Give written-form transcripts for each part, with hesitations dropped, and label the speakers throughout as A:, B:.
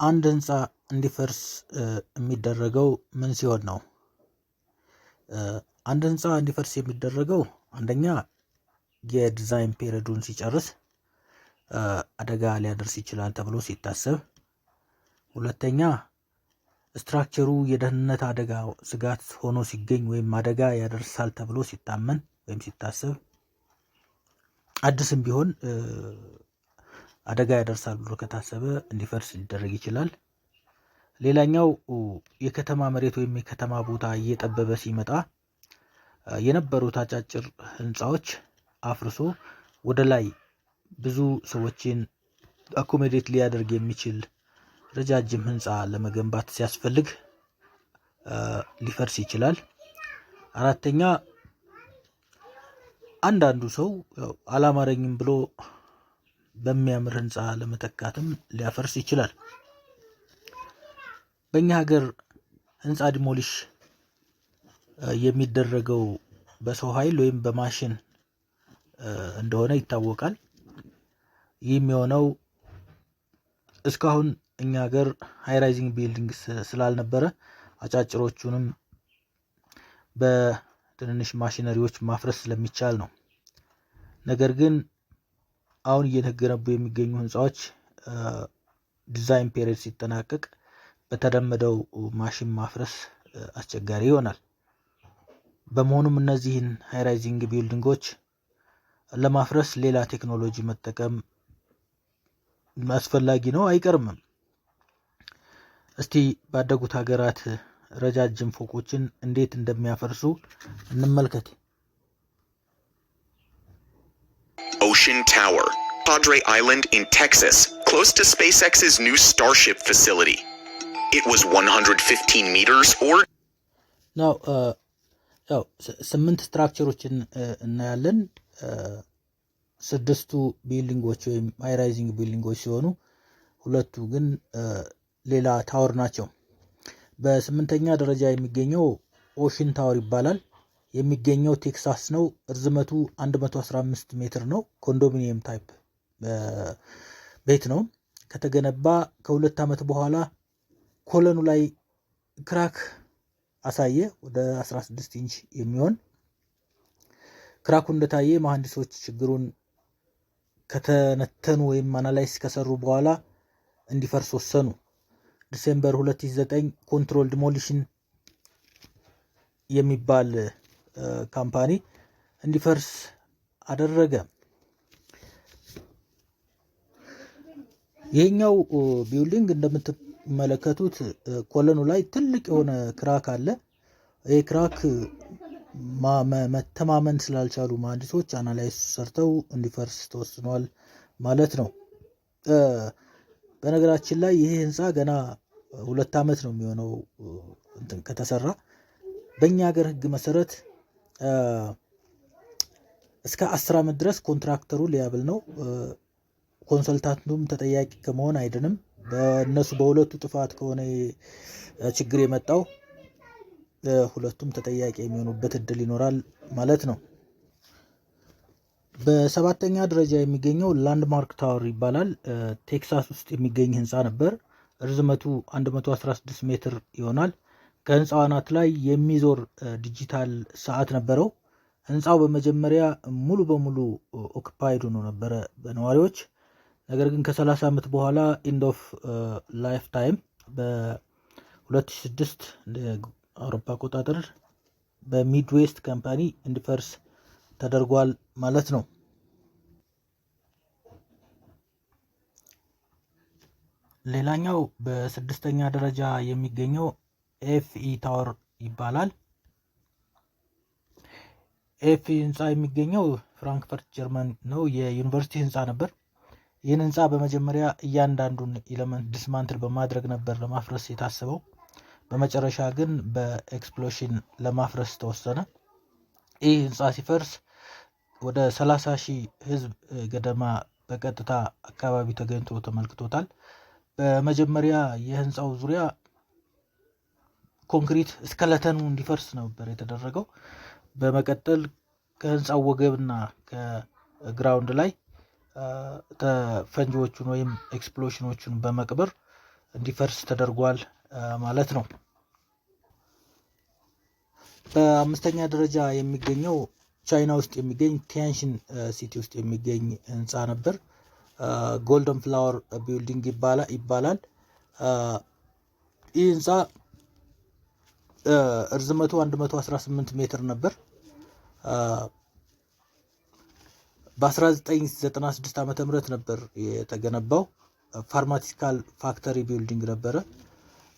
A: አንድ ህንፃ እንዲፈርስ የሚደረገው ምን ሲሆን ነው? አንድ ህንፃ እንዲፈርስ የሚደረገው አንደኛ የዲዛይን ፔሪዱን ሲጨርስ አደጋ ሊያደርስ ይችላል ተብሎ ሲታሰብ፣ ሁለተኛ ስትራክቸሩ የደህንነት አደጋ ስጋት ሆኖ ሲገኝ ወይም አደጋ ያደርሳል ተብሎ ሲታመን ወይም ሲታሰብ፣ አዲስም ቢሆን አደጋ ያደርሳል ብሎ ከታሰበ እንዲፈርስ ሊደረግ ይችላል። ሌላኛው የከተማ መሬት ወይም የከተማ ቦታ እየጠበበ ሲመጣ የነበሩት አጫጭር ህንፃዎች አፍርሶ ወደ ላይ ብዙ ሰዎችን አኮሞዴት ሊያደርግ የሚችል ረጃጅም ህንፃ ለመገንባት ሲያስፈልግ ሊፈርስ ይችላል። አራተኛ አንዳንዱ ሰው አላማረኝም ብሎ በሚያምር ህንፃ ለመተካትም ሊያፈርስ ይችላል። በእኛ ሀገር ህንፃ ዲሞሊሽ የሚደረገው በሰው ኃይል ወይም በማሽን እንደሆነ ይታወቃል። ይህም የሆነው እስካሁን እኛ ሀገር ሃይራይዚንግ ቢልዲንግ ስላልነበረ አጫጭሮቹንም በትንንሽ ማሽነሪዎች ማፍረስ ስለሚቻል ነው። ነገር ግን አሁን እየተገነቡ የሚገኙ ህንፃዎች ዲዛይን ፔሪድ ሲጠናቀቅ በተለመደው ማሽን ማፍረስ አስቸጋሪ ይሆናል። በመሆኑም እነዚህን ሃይራይዚንግ ቢልዲንጎች ለማፍረስ ሌላ ቴክኖሎጂ መጠቀም አስፈላጊ ነው፣ አይቀርምም። እስቲ ባደጉት ሀገራት ረጃጅም ፎቆችን እንዴት እንደሚያፈርሱ እንመልከት።
B: Ocean Tower, Padre Island in Texas, close to SpaceX's new Starship facility. It was 115 meters or
A: now 8 ስትራክቸሮችን እናያለን። 6ቱ ቢልዲንጎች ወይም ሃይራይዚንግ ቢልዲንጎች ሲሆኑ 2ቱ ግን ሌላ ታወር ናቸው። በ8ኛ ደረጃ የሚገኘው ኦሽን ታወር ይባላል። የሚገኘው ቴክሳስ ነው። ርዝመቱ 115 ሜትር ነው። ኮንዶሚኒየም ታይፕ ቤት ነው። ከተገነባ ከ2 ዓመት በኋላ ኮለኑ ላይ ክራክ አሳየ። ወደ 16 ኢንች የሚሆን ክራኩ እንደታየ መሐንዲሶች ችግሩን ከተነተኑ ወይም አናላይዝ ከሰሩ በኋላ እንዲፈርስ ወሰኑ። ዲሴምበር 2009 ኮንትሮል ዲሞሊሽን የሚባል ካምፓኒ እንዲፈርስ አደረገ። ይሄኛው ቢልዲንግ እንደምትመለከቱት ኮለኑ ላይ ትልቅ የሆነ ክራክ አለ። ይሄ ክራክ መተማመን ስላልቻሉ መሐንዲሶች አናላይዝ ሰርተው እንዲፈርስ ተወስኗል ማለት ነው። በነገራችን ላይ ይሄ ህንፃ ገና 2 ዓመት ነው የሚሆነው ከተሰራ። በእኛ ሀገር ህግ መሰረት እስከ 10 ዓመት ድረስ ኮንትራክተሩ ሊያብል ነው። ኮንሰልታንቱም ተጠያቂ ከመሆን አይድንም። በእነሱ በሁለቱ ጥፋት ከሆነ ችግር የመጣው ሁለቱም ተጠያቂ የሚሆኑበት እድል ይኖራል ማለት ነው። በ7ኛ ደረጃ የሚገኘው ላንድማርክ ታወር ይባላል። ቴክሳስ ውስጥ የሚገኝ ህንፃ ነበር። ርዝመቱ 116 ሜትር ይሆናል። ከህንፃው አናት ላይ የሚዞር ዲጂታል ሰዓት ነበረው። ህንፃው በመጀመሪያ ሙሉ በሙሉ ኦክፓይድ ሆኖ ነበረ በነዋሪዎች። ነገር ግን ከ30 ዓመት በኋላ ኢንድ ኦፍ ላይፍ ታይም በ2006 እንደ አውሮፓ አቆጣጠር በሚድዌስት ካምፓኒ እንዲፈርስ ተደርጓል ማለት ነው። ሌላኛው በ6ኛ ደረጃ የሚገኘው ኤፍኢ ታወር ይባላል። ኤፍኢ ህንፃ የሚገኘው ፍራንክፈርት ጀርመን ነው። የዩኒቨርሲቲ ህንፃ ነበር። ይህን ህንፃ በመጀመሪያ እያንዳንዱን ኤሌመንት ዲስማንትል በማድረግ ነበር ለማፍረስ የታሰበው። በመጨረሻ ግን በኤክስፕሎሽን ለማፍረስ ተወሰነ። ይህ ህንፃ ሲፈርስ ወደ 30,000 ህዝብ ገደማ በቀጥታ አካባቢ ተገኝቶ ተመልክቶታል። በመጀመሪያ የህንፃው ዙሪያ ኮንክሪት እስከለተኑ እንዲፈርስ ነበር የተደረገው። በመቀጠል ከህንፃው ወገብና ከግራውንድ ላይ ፈንጂዎቹን ወይም ኤክስፕሎሽኖቹን በመቅበር እንዲፈርስ ተደርጓል ማለት ነው። በአምስተኛ ደረጃ የሚገኘው ቻይና ውስጥ የሚገኝ ቲያንሽን ሲቲ ውስጥ የሚገኝ ህንፃ ነበር። ጎልደን ፍላወር ቢልዲንግ ይባላል። ይህ ህንፃ እርዝመቱ 118 ሜትር ነበር። በ1996 ዓ.ም ነበር የተገነባው። ፋርማሲካል ፋክተሪ ቢልዲንግ ነበረ።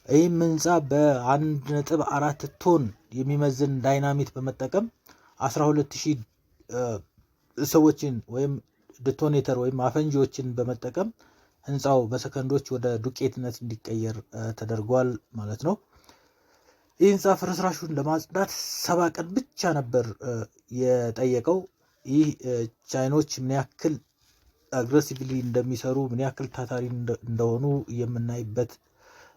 A: ይህም ህንፃ በ1.4 ቶን የሚመዝን ዳይናሚት በመጠቀም 12000 ሰዎችን ወይም ዲቶኔተር ወይም አፈንጂዎችን በመጠቀም ህንፃው በሰከንዶች ወደ ዱቄትነት እንዲቀየር ተደርጓል ማለት ነው። ይህ ህንፃ ፍርስራሹን ለማጽዳት 7 ቀን ብቻ ነበር የጠየቀው። ይህ ቻይኖች ምን ያክል አግሬሲቭሊ እንደሚሰሩ ምን ያክል ታታሪ እንደሆኑ የምናይበት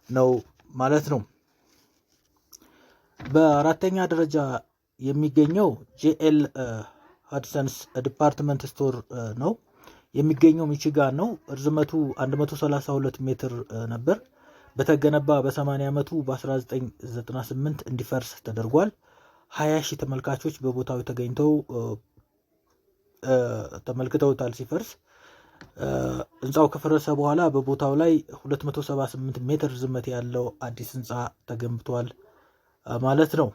A: ነው ማለት ነው። በአራተኛ ደረጃ የሚገኘው ጄኤል ሃድሰንስ ዲፓርትመንት ስቶር ነው። የሚገኘው ሚቺጋን ነው። ርዝመቱ 132 ሜትር ነበር። በተገነባ በ80 ዓመቱ በ1998 እንዲፈርስ ተደርጓል። 20 ሺህ ተመልካቾች በቦታው ተገኝተው ተመልክተውታል ሲፈርስ። ህንፃው ከፈረሰ በኋላ በቦታው ላይ 278 ሜትር ርዝመት ያለው አዲስ ህንፃ ተገንብቷል ማለት ነው።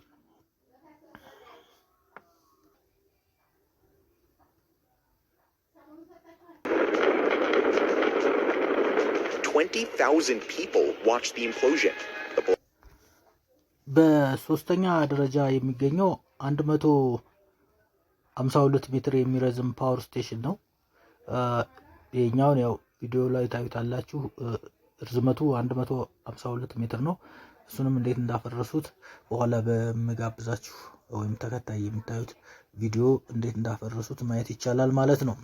A: በሶስተኛ ደረጃ የሚገኘው 152 ሜትር የሚረዝም ፓወር ስቴሽን ነው። ይሄኛውን ያው ቪዲዮ ላይ ታዩታላችሁ። ርዝመቱ 152 ሜትር ነው። እሱንም እንዴት እንዳፈረሱት በኋላ በመጋብዛችሁ ወይም ተከታይ የምታዩት ቪዲዮ እንዴት እንዳፈረሱት ማየት ይቻላል ማለት ነው።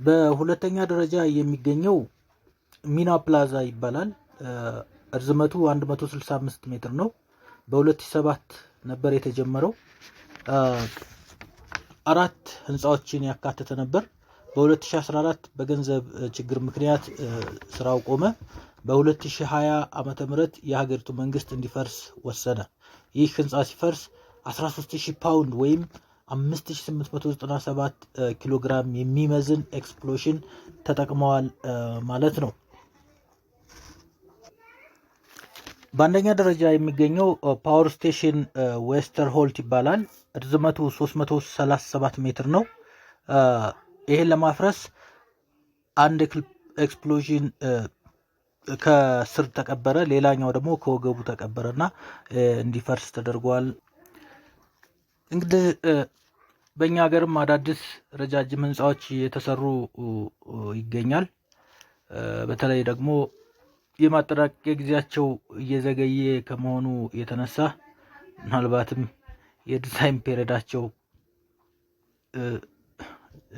A: በሁለተኛ ደረጃ የሚገኘው ሚና ፕላዛ ይባላል። ርዝመቱ 165 ሜትር ነው። በ2007 ነበር የተጀመረው። 4 ህንፃዎችን ያካተተ ነበር። በ2014 በገንዘብ ችግር ምክንያት ስራው ቆመ። በ2020 ዓመተ ምህረት የሀገሪቱ መንግስት እንዲፈርስ ወሰነ። ይህ ህንፃ ሲፈርስ 13000 ፓውንድ ወይም 5897 ኪሎ ግራም የሚመዝን ኤክስፕሎሽን ተጠቅመዋል ማለት ነው። በአንደኛ ደረጃ የሚገኘው ፓወር ስቴሽን ዌስተር ሆልት ይባላል። ርዝመቱ 337 ሜትር ነው። ይሄን ለማፍረስ አንድ ኤክስፕሎዥን ከስር ተቀበረ፣ ሌላኛው ደግሞ ከወገቡ ተቀበረና እንዲፈርስ ተደርጓል። እንግዲህ በእኛ ሀገርም አዳዲስ ረጃጅም ህንፃዎች እየተሰሩ ይገኛል። በተለይ ደግሞ የማጠናቀቂያ ጊዜያቸው እየዘገየ ከመሆኑ የተነሳ ምናልባትም የዲዛይን ፔሪዳቸው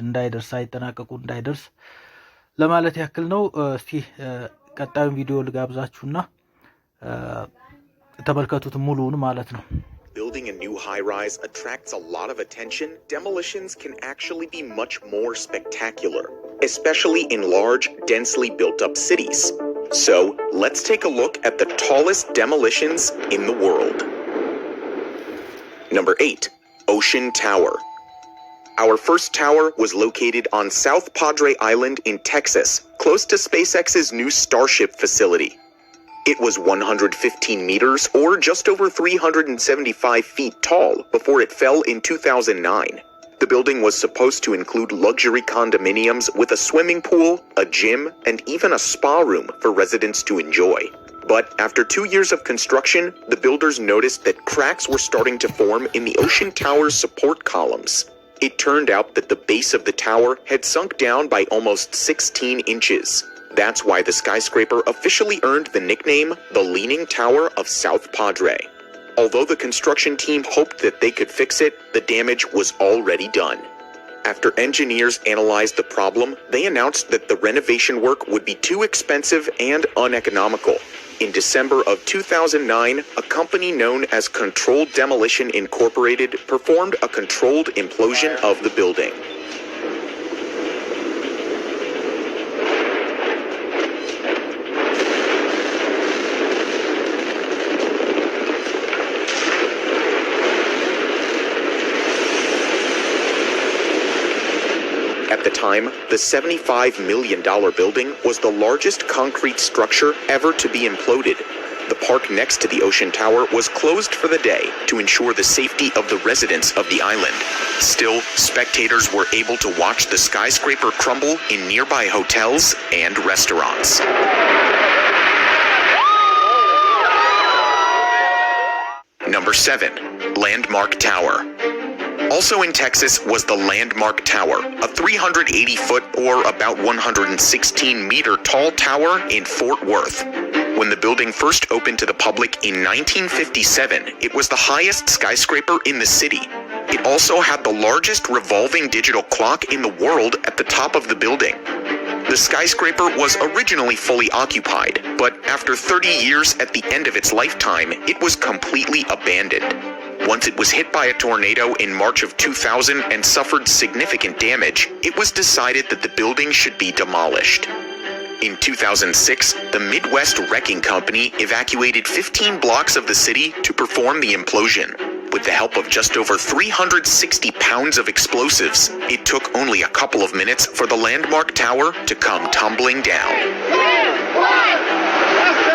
A: እንዳይደርስ ሳይጠናቀቁ እንዳይደርስ ለማለት ያክል ነው። እስቲ ቀጣዩን ቪዲዮ ልጋብዛችሁና ተመልከቱት ሙሉውን ማለት ነው።
B: Building a new high-rise attracts a lot of attention. Demolitions can actually be much more spectacular, especially in large, densely built-up cities. So, let's take a look at the tallest demolitions in the world. Number 8. Ocean Tower. Our first tower was located on South Padre Island in Texas, close to SpaceX's new Starship facility. It was 115 meters, or just over 375 feet tall, before it fell in 2009. The building was supposed to include luxury condominiums with a swimming pool, a gym, and even a spa room for residents to enjoy. But after 2 years of construction, the builders noticed that cracks were starting to form in the Ocean Tower's support columns. It turned out that the base of the tower had sunk down by almost 16 inches. That's why the skyscraper officially earned the nickname the Leaning Tower of South Padre. Although the construction team hoped that they could fix it, the damage was already done. After engineers analyzed the problem, they announced that the renovation work would be too expensive and uneconomical. in December of 2009, a company known as Controlled Demolition Incorporated performed a controlled implosion of the building. At the time, the $75 million building was the largest concrete structure ever to be imploded. The park next to the Ocean Tower was closed for the day to ensure the safety of the residents of the island. Still, spectators were able to watch the skyscraper crumble in nearby hotels and restaurants. Number 7. Landmark Tower. Also in Texas was the Landmark Tower, a 380-foot or about 116-meter tall tower in Fort Worth. When the building first opened to the public in 1957, it was the highest skyscraper in the city. It also had the largest revolving digital clock in the world at the top of the building. The skyscraper was originally fully occupied, but after 30 years at the end of its lifetime, it was completely abandoned. Once it was hit by a tornado in March of 2000 and suffered significant damage, it was decided that the building should be demolished. In 2006, the Midwest Wrecking Company evacuated 15 blocks of the city to perform the implosion. With the help of just over 360 pounds of explosives, it took only a couple of minutes for the Landmark Tower to come tumbling down.
C: 3, 2, 1, let's go!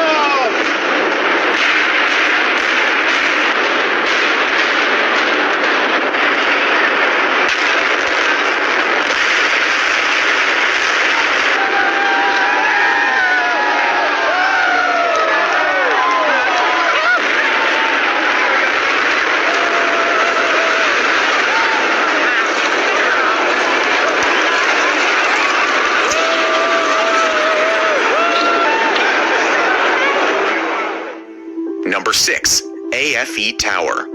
B: Number 6. AFE Tower.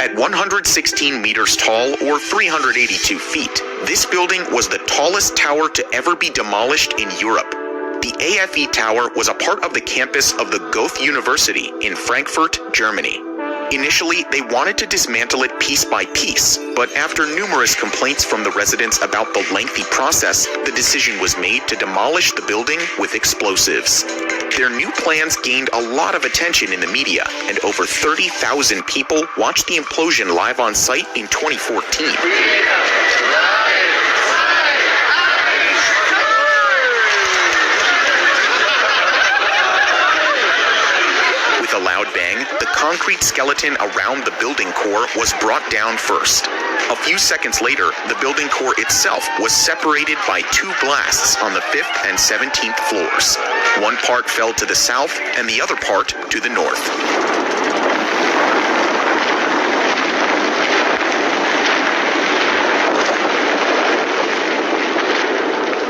B: At 116 meters tall or 382 feet, this building was the tallest tower to ever be demolished in Europe. The AFE Tower was a part of the campus of the Goethe University in Frankfurt, Germany. Initially, they wanted to dismantle it piece by piece, but after numerous complaints from the residents about the lengthy process, the decision was made to demolish the building with explosives. Their new plans gained a lot of attention in the media, and over 30,000 people watched the implosion live on site in 2014. With a loud bang, the concrete skeleton around the building core was brought down first. A few seconds later, the building core itself was separated by 2 blasts on the 5th and 17th floors. One part fell to the south and the other part to the north.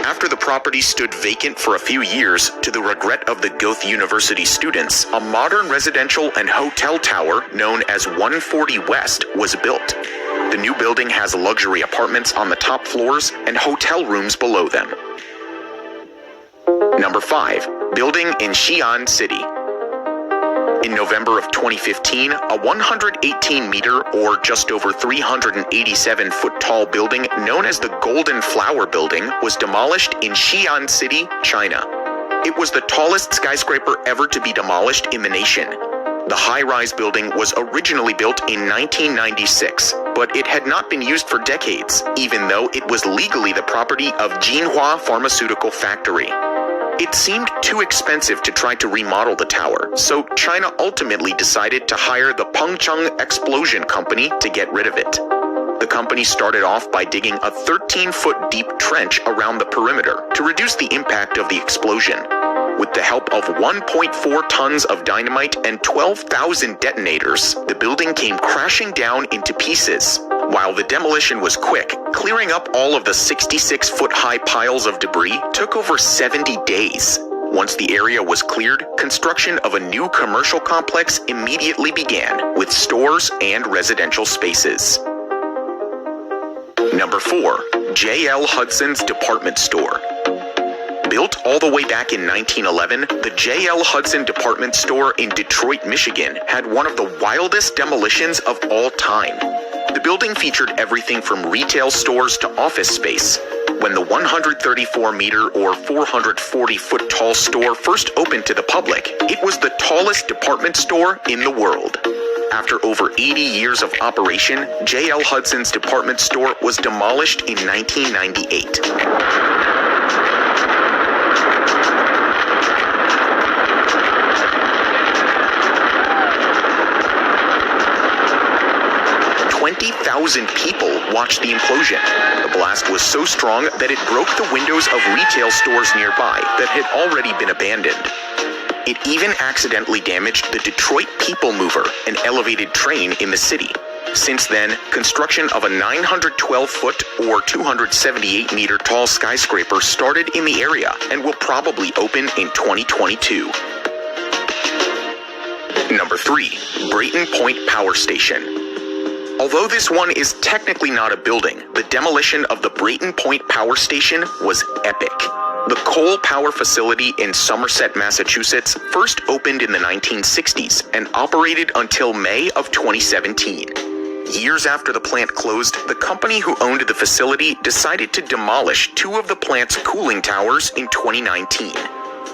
B: After the property stood vacant for a few years, to the regret of the Goethe University students, a modern residential and hotel tower known as 140 West was built. The new building has luxury apartments on the top floors and hotel rooms below them. Number 5. Building in Xi'an City. In November of 2015, a 118-meter or just over 387-foot tall building known as the Golden Flower Building was demolished in Xi'an City, China. It was the tallest skyscraper ever to be demolished in the nation. The high-rise building was originally built in 1996, but it had not been used for decades, even though it was legally the property of Jinhua Pharmaceutical Factory. It seemed too expensive to try to remodel the tower, so China ultimately decided to hire the Pengcheng Explosion Company to get rid of it. The company started off by digging a 13-foot deep trench around the perimeter to reduce the impact of the explosion. With the help of 1.4 tons of dynamite and 12,000 detonators, the building came crashing down into pieces. While the demolition was quick, clearing up all of the 66-foot-high piles of debris took over 70 days. Once the area was cleared, construction of a new commercial complex immediately began, with stores and residential spaces. Number 4. J.L. Hudson's Department Store. Built all the way back in 1911, the J.L. Hudson department store in Detroit, Michigan, had one of the wildest demolitions of all time. The building featured everything from retail stores to office space. When the 134-meter or 440-foot tall store first opened to the public, it was the tallest department store in the world. After over 80 years of operation, J.L. Hudson's department store was demolished in 1998. Thousand people watched the implosion. The blast was so strong that it broke the windows of retail stores nearby that had already been abandoned. It even accidentally damaged the Detroit People Mover, an elevated train in the city. Since then, construction of a 912-foot or 278-meter tall skyscraper started in the area and will probably open in 2022. Number 3. Brayton Point Power Station. Although this one is technically not a building, the demolition of the Brayton Point Power Station was epic. The coal power facility in Somerset, Massachusetts, first opened in the 1960s and operated until May of 2017. Years after the plant closed, the company who owned the facility decided to demolish 2 of the plant's cooling towers in 2019.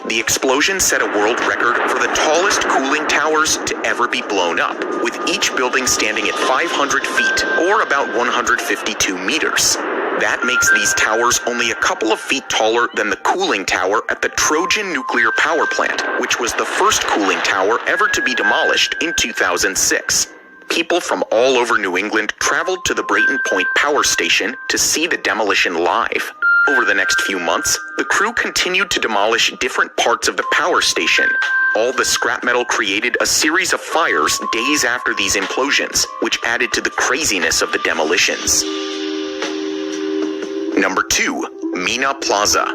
B: The explosion set a world record for the tallest cooling towers to ever be blown up, with each building standing at 500 feet, or about 152 meters. That makes these towers only a couple of feet taller than the cooling tower at the Trojan nuclear power plant, which was the first cooling tower ever to be demolished in 2006. People from all over New England traveled to the Brayton Point Power Station to see the demolition live. Over the next few months, the crew continued to demolish different parts of the power station. All the scrap metal created a series of fires days after these implosions, which added to the craziness of the demolitions. Number 2. Mina Plaza.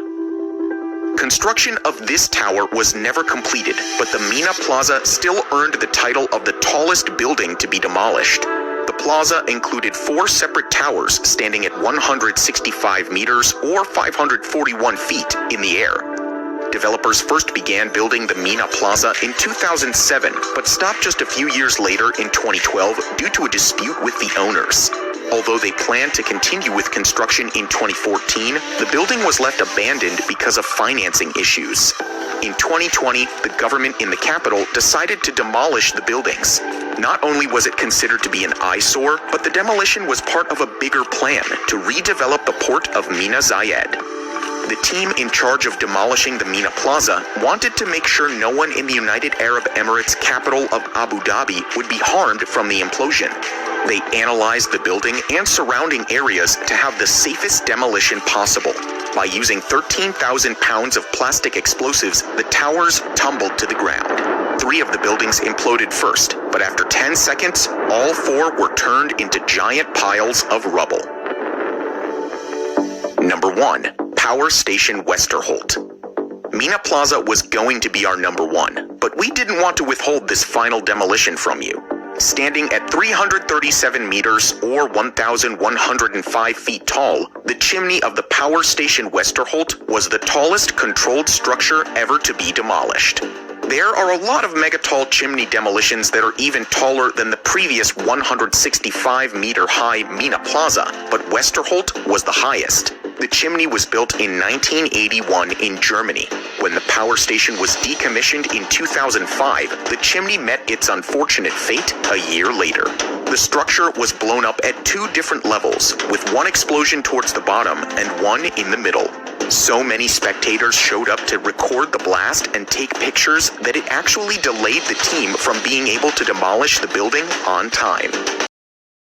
B: Construction of this tower was never completed, but the Mina Plaza still earned the title of the tallest building to be demolished. The plaza included 4 separate towers standing at 165 meters or 541 feet in the air. Developers first began building the Mina Plaza in 2007, but stopped just a few years later in 2012 due to a dispute with the owners. Although they planned to continue with construction in 2014, the building was left abandoned because of financing issues. In 2020, the government in the capital decided to demolish the buildings. Not only was it considered to be an eyesore, but the demolition was part of a bigger plan to redevelop the port of Mina Zayed. The team in charge of demolishing the Mina Plaza wanted to make sure no one in the United Arab Emirates capital of Abu Dhabi would be harmed from the implosion. They analyzed the building and surrounding areas to have the safest demolition possible. By using 13,000 pounds of plastic explosives, the towers tumbled to the ground. 3 of the buildings imploded first, but after 10 seconds, all 4 were turned into giant piles of rubble. Number 1. Power Station Westerholt. Mina Plaza was going to be our number 1, but we didn't want to withhold this final demolition from you. Standing at 337 meters or 1,105 feet tall, the chimney of the Power Station Westerholt was the tallest controlled structure ever to be demolished. There are a lot of megatall chimney demolitions that are even taller than the previous 165-meter high Mina Plaza, but Westerholt was the highest. The chimney was built in 1981 in Germany. When the power station was decommissioned in 2005, the chimney met its unfortunate fate a year later. The structure was blown up at 2 different levels, with one explosion towards the bottom and one in the middle. So many spectators showed up to record the blast and take pictures that it actually delayed the team from being able to demolish the building on time.